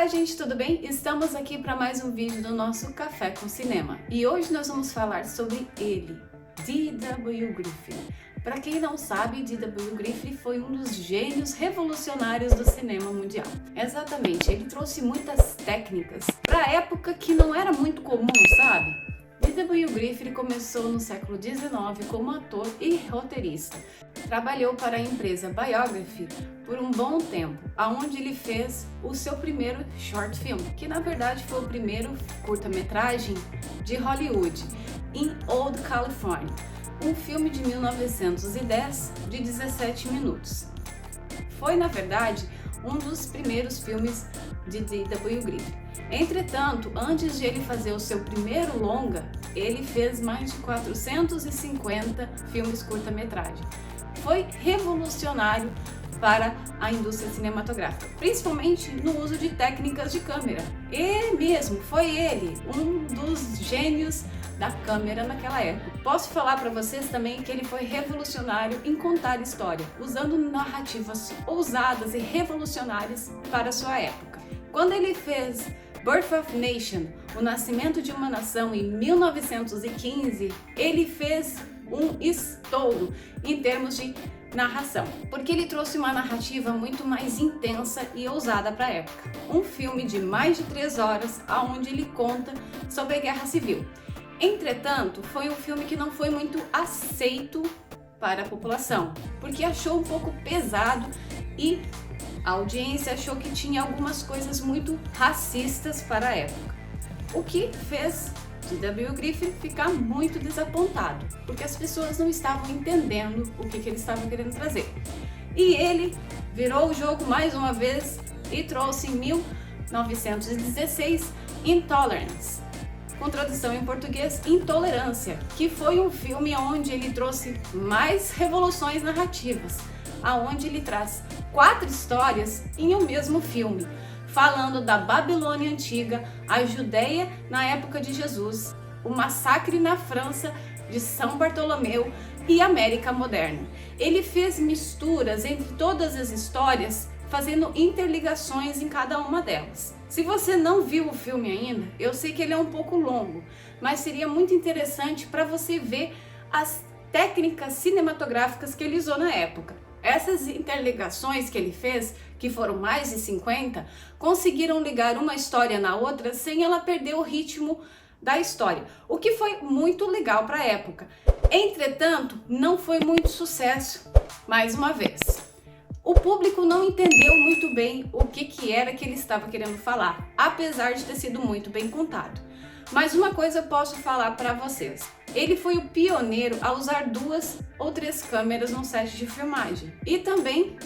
Olá gente, tudo bem? Estamos aqui para mais um vídeo do nosso Café com Cinema e hoje nós vamos falar sobre ele, D.W. Griffith. Para quem não sabe, D.W. Griffith foi um dos gênios revolucionários do cinema mundial. Exatamente, ele trouxe muitas técnicas para a época que não era muito comum, sabe? D.W. Griffith começou no século XIX como ator e roteirista. Trabalhou para a empresa Biography por um bom tempo, aonde ele fez o seu primeiro short film, que na verdade foi o primeiro curta-metragem de Hollywood, In Old California, um filme de 1910 de 17 minutos. Foi na verdade um dos primeiros filmes de D.W. Griffith. Entretanto, antes de ele fazer o seu primeiro longa, ele fez mais de 450 filmes curta-metragem. Foi revolucionário para a indústria cinematográfica, principalmente no uso de técnicas de câmera. Ele mesmo, foi ele, um dos gênios da câmera naquela época. Posso falar para vocês também que ele foi revolucionário em contar história, usando narrativas ousadas e revolucionárias para a sua época. Quando ele fez Birth of Nation, O Nascimento de uma Nação, em 1915, ele fez um estouro em termos de narração, porque ele trouxe uma narrativa muito mais intensa e ousada para a época. Um filme de mais de 3 horas, onde ele conta sobre a Guerra Civil. Entretanto, foi um filme que não foi muito aceito para a população, porque achou um pouco pesado e a audiência achou que tinha algumas coisas muito racistas para a época, o que fez D.W. Griffith ficar muito desapontado, porque as pessoas não estavam entendendo o que ele estava querendo trazer. E ele virou o jogo mais uma vez e trouxe em 1916 Intolerance, com tradução em português Intolerância, que foi um filme onde ele trouxe mais revoluções narrativas, aonde ele traz 4 histórias em um mesmo filme, falando da Babilônia Antiga, a Judéia na época de Jesus, o massacre na França de São Bartolomeu e América Moderna. Ele fez misturas entre todas as histórias, fazendo interligações em cada uma delas. Se você não viu o filme ainda, eu sei que ele é um pouco longo, mas seria muito interessante para você ver as técnicas cinematográficas que ele usou na época. Essas interligações que ele fez, que foram mais de 50, conseguiram ligar uma história na outra sem ela perder o ritmo da história, o que foi muito legal para a época. Entretanto, não foi muito sucesso, mais uma vez. O público não entendeu muito bem o que era que ele estava querendo falar, apesar de ter sido muito bem contado. Mas uma coisa eu posso falar para vocês. Ele foi o pioneiro a usar 2 ou 3 câmeras no set de filmagem e também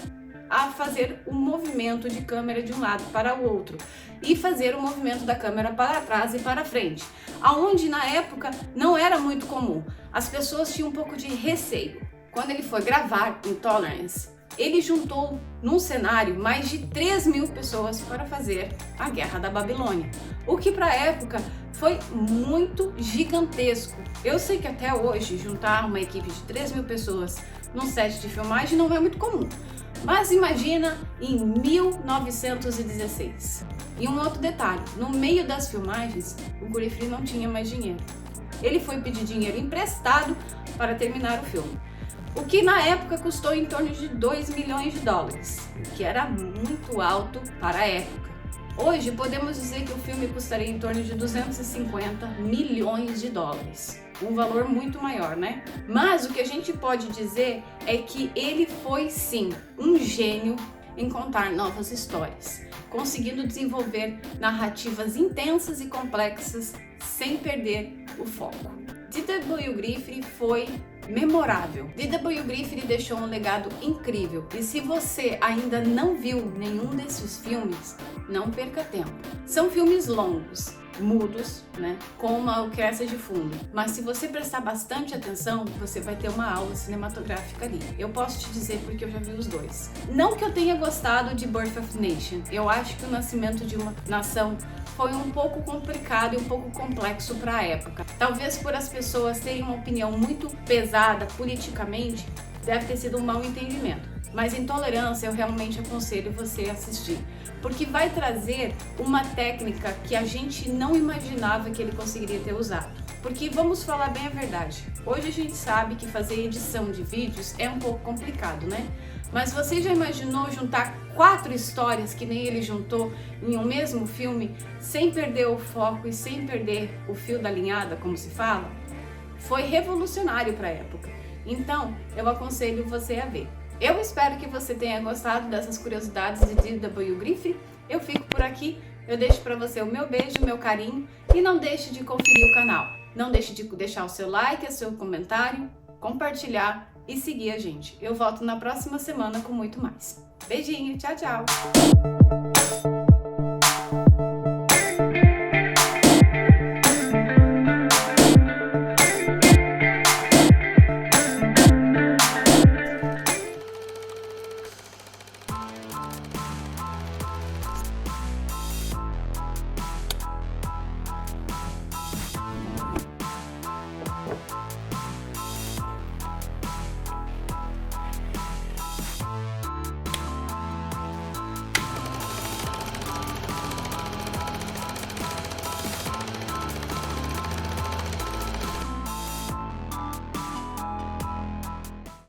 a fazer o movimento de câmera de um lado para o outro e fazer o movimento da câmera para trás e para frente, aonde na época não era muito comum. As pessoas tinham um pouco de receio. Quando ele foi gravar Intolerance, ele juntou num cenário mais de 3.000 pessoas para fazer a Guerra da Babilônia, o que para a época foi muito gigantesco. Eu sei que até hoje juntar uma equipe de 3.000 pessoas num set de filmagem não é muito comum, mas imagina em 1916. E um outro detalhe, no meio das filmagens, o Griffith não tinha mais dinheiro. Ele foi pedir dinheiro emprestado para terminar o filme, o que na época custou em torno de 2 milhões de dólares, que era muito alto para a época. Hoje podemos dizer que o filme custaria em torno de 250 milhões de dólares, um valor muito maior, né? Mas o que a gente pode dizer é que ele foi sim um gênio em contar novas histórias, conseguindo desenvolver narrativas intensas e complexas sem perder o foco. D.W. Griffith foi memorável. D.W. Griffith deixou um legado incrível e se você ainda não viu nenhum desses filmes, não perca tempo. São filmes longos, mudos, né, com uma orquestra de fundo, mas se você prestar bastante atenção, você vai ter uma aula cinematográfica ali. Eu posso te dizer porque eu já vi os 2. Não que eu tenha gostado de Birth of Nation, eu acho que O Nascimento de uma Nação foi um pouco complicado e um pouco complexo para a época. Talvez por as pessoas terem uma opinião muito pesada politicamente, deve ter sido um mal entendimento. Mas Intolerância eu realmente aconselho você a assistir, porque vai trazer uma técnica que a gente não imaginava que ele conseguiria ter usado. Porque vamos falar bem a verdade, hoje a gente sabe que fazer edição de vídeos é um pouco complicado, né? Mas você já imaginou juntar 4 histórias que nem ele juntou em um mesmo filme, sem perder o foco e sem perder o fio da linhada, como se fala? Foi revolucionário para a época, então eu aconselho você a ver. Eu espero que você tenha gostado dessas curiosidades de D.W. Griffith. Eu fico por aqui, eu deixo para você o meu beijo, o meu carinho e não deixe de conferir o canal. Não deixe de deixar o seu like, o seu comentário, compartilhar e seguir a gente. Eu volto na próxima semana com muito mais. Beijinho, tchau, tchau!